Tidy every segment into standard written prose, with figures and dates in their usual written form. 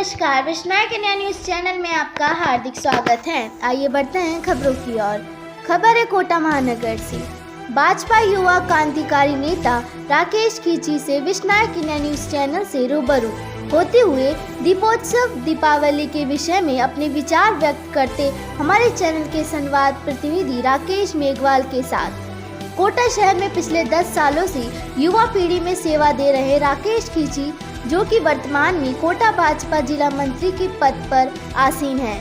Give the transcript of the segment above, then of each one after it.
नमस्कार, विस्मय कन्या न्यूज़ चैनल में आपका हार्दिक स्वागत है। आइए बढ़ते हैं खबरों की ओर। खबर है कोटा महानगर से। भाजपा युवा क्रांतिकारी नेता राकेश खींची से विस्मय कन्या न्यूज़ चैनल से रूबरू होते हुए दीपोत्सव दीपावली के विषय में अपने विचार व्यक्त करते हमारे चैनल के संवाद प्रतिनिधि राकेश मेघवाल के साथ। कोटा शहर में पिछले 10 सालों से युवा पीढ़ी में सेवा दे रहे राकेश खींची, जो कि वर्तमान में कोटा भाजपा जिला मंत्री के पद पर आसीन हैं।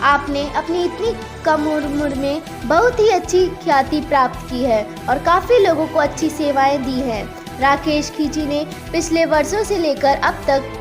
आपने अपनी इतनी कम उम्र में बहुत ही अच्छी ख्याति प्राप्त की है और काफ़ी लोगों को अच्छी सेवाएं दी हैं। राकेश खींची ने पिछले वर्षों से लेकर अब तक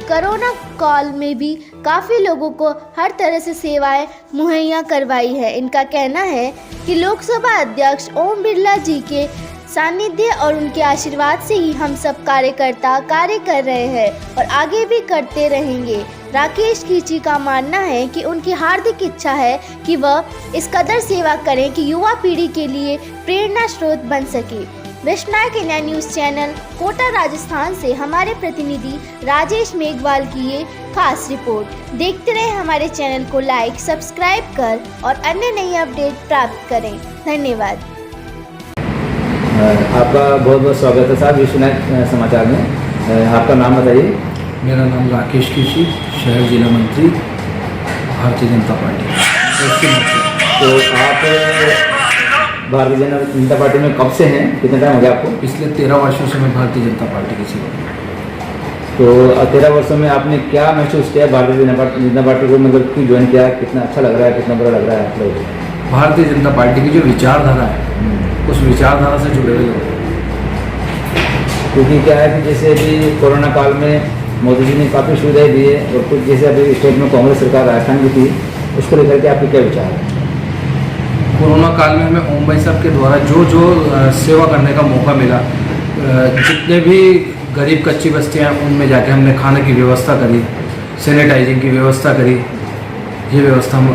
कोरोना काल में भी काफ़ी लोगों को हर तरह से सेवाएं मुहैया करवाई है। इनका कहना है कि लोकसभा अध्यक्ष ओम बिरला जी के सानिध्य और उनके आशीर्वाद से ही हम सब कार्यकर्ता कार्य कर रहे हैं और आगे भी करते रहेंगे। राकेश खींची का मानना है कि उनकी हार्दिक इच्छा है कि वह इस कदर सेवा करें कि युवा पीढ़ी के लिए प्रेरणा स्रोत बन सके। विस्मय कन्या न्यूज़ चैनल कोटा राजस्थान से हमारे प्रतिनिधि राजेश मेघवाल की ये खास रिपोर्ट। देखते रहे हमारे चैनल को लाइक, सब्सक्राइब कर और अन्य नई अपडेट प्राप्त करें। धन्यवाद। आपका बहुत बहुत स्वागत है साहब विश्वनाथ समाचार में। आपका नाम बताइए। मेरा नाम राकेश खींची, शहर जिला मंत्री, भारतीय जनता पार्टी। तो आप भारतीय जनता पार्टी में कब से हैं, कितना टाइम हो गया आपको? पिछले 13 वर्षों से मैं भारतीय जनता पार्टी की सेवा कर रहा हूँ। तो 13 वर्षों में आपने क्या महसूस किया भारतीय जनता पार्टी को, मतलब क्यों ज्वाइन किया, कितना अच्छा लग रहा है, कितना बुरा लग रहा है आप लोगों को? भारतीय जनता पार्टी की जो विचारधारा है उस विचारधारा से जुड़े हुए लोग। क्योंकि क्या है कि जैसे अभी कोरोना काल में मोदी जी ने काफ़ी सुविधाएं दी है और कुछ जैसे अभी स्टेट में कांग्रेस सरकार राजस्थान की थी, उसको लेकर के आपके क्या विचार है? कोरोना काल में हमें ओम भाई साहब के द्वारा जो सेवा करने का मौका मिला, जितने भी गरीब कच्ची बस्तियाँ हैं उनमें जाके हमने खाने की व्यवस्था करी, सैनिटाइजिंग की व्यवस्था करी। ये व्यवस्था हम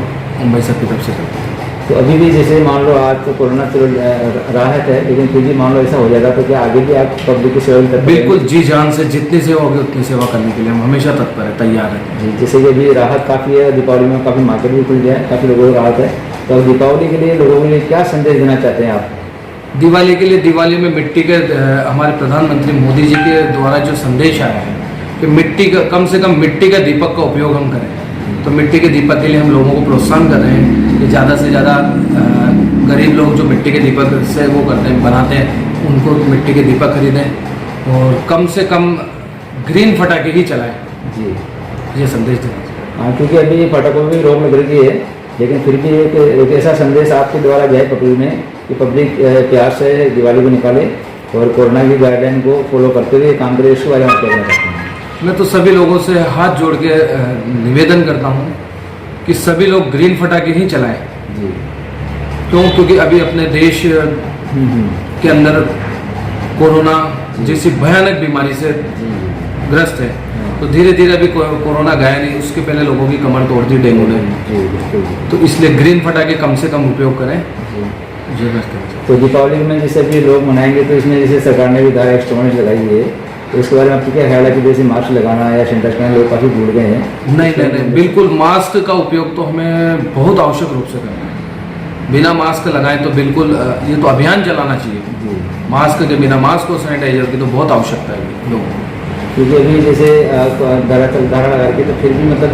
ओम भाई साहब की तरफ से करते हैं। तो अभी भी जैसे मान लो आज तो कोरोना चलो राहत है, लेकिन फिर भी मान लो ऐसा हो जाएगा तो क्या आगे भी आप पब्लिक की सेवा करते हैं? बिल्कुल, जी जान से जितनी सेवा होगी उतनी सेवा करने के लिए हम हमेशा तत्पर है, तैयार है। जी, जैसे कि अभी राहत काफ़ी है, दीपावली में काफ़ी मार्केट भी खुल गया है, काफ़ी लोगों को राहत है। तो दीपावली के लिए लोगों के लिए क्या संदेश देना चाहते हैं आप? दिवाली के लिए, दिवाली में मिट्टी के हमारे प्रधानमंत्री मोदी जी के द्वारा जो संदेश आया है कि मिट्टी का कम से कम मिट्टी का दीपक का उपयोग हम करें, तो मिट्टी के दीपक के लिए हम लोगों को प्रोत्साहन कर रहे हैं कि ज़्यादा से ज़्यादा गरीब लोग जो मिट्टी के दीपक से वो करते हैं, बनाते हैं, उनको मिट्टी के दीपक खरीदें और कम से कम ग्रीन फटाके ही चलाएं। जी, ये संदेश देना। हाँ, क्योंकि अभी पटाखों में रोक लग रही है, लेकिन फिर भी एक ऐसा संदेश आपके द्वारा गया है पब्लिक में कि पब्लिक प्यार से दिवाली को निकाले और कोरोना की गाइडलाइन को फॉलो करते हुए काम करें। इसके बारे में कहना चाहते हैं? मैं तो सभी लोगों से हाथ जोड़ के निवेदन करता हूँ कि सभी लोग ग्रीन फटाके ही चलाएं। जी, क्यों? क्योंकि अभी अपने देश के अंदर कोरोना जैसी भयानक बीमारी से ग्रस्त है, तो धीरे धीरे अभी कोरोना गया नहीं, उसके पहले लोगों की कमर तोड़ दी डेंगू ने। तो इसलिए ग्रीन फटाके कम से कम उपयोग करें। तो दीपावली में जैसे अभी लोग मनाएंगे तो इसमें जैसे सरकार ने भी धारा एक्स्ट्रा लगाई है, तो इसके बारे में आपको क्या ख्याल है कि जैसे मास्क लगाना या सैनिटाइज करना, लोग काफ़ी भूल गए हैं? नहीं, बिल्कुल मास्क का उपयोग तो हमें बहुत आवश्यक रूप से करना है। बिना मास्क लगाएं तो बिल्कुल ये तो अभियान चलाना चाहिए। मास्क के बिना, मास्क और सैनिटाइजर की तो बहुत आवश्यकता है लोगों को। क्योंकि अभी जैसे धारा लगा के तो फिर भी मतलब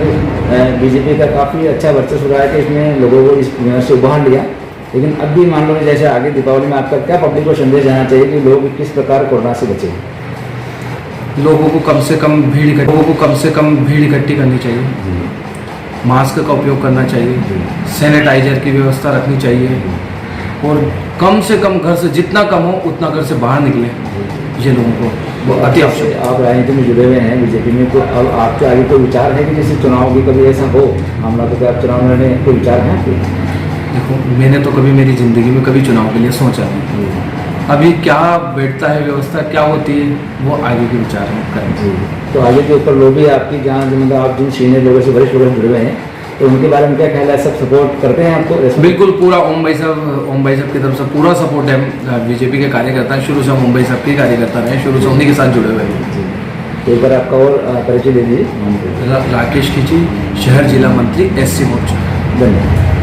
बीजेपी का काफ़ी अच्छा वर्चस्व रहा है कि इसमें लोगों को इस से उभार लिया। लेकिन अब भी मान लो जैसे आगे दीपावली में आपका क्या पब्लिक को संदेश देना चाहिए कि लोग किस प्रकार कोरोना से बचें? लोगों को कम से कम भीड़ इकट्ठी करनी चाहिए, मास्क का उपयोग करना चाहिए, सैनिटाइजर की व्यवस्था रखनी चाहिए और कम से कम घर से जितना कम हो उतना घर से बाहर निकलें। ये लोगों को अति आवश्यक। आप राजनीति में जुड़े हुए हैं बीजेपी में, तो अब आपके आगे कोई विचार है कि जैसे चुनाव भी कभी ऐसा हो मामला, तो क्या आप चुनाव में लड़ने कोई विचार है आपके? देखो, मैंने तो कभी मेरी ज़िंदगी में कभी चुनाव के लिए सोचा नहीं। अभी क्या बैठता है व्यवस्था, क्या होती है, वो आगे के विचार में करेंगे। तो आगे के ऊपर लोग भी आपकी जहाँ मतलब आप जिन सीनियर लोगों से वरिष्ठ लोग जुड़े हुए हैं, तो उनके बारे में क्या ख्याल है? सब सपोर्ट करते हैं आपको? बिल्कुल, पूरा ओम भाई साहब की तरफ से पूरा सपोर्ट है। बीजेपी के कार्यकर्ता हैं, शुरू से हम ओम भाई साहब के कार्यकर्ता रहे, शुरू से उन्हीं के साथ जुड़े हुए हैं। एक बार आपका और परिचय दे दीजिए। राकेश खींची, शहर जिला मंत्री SC मोर्चा। धन्यवाद।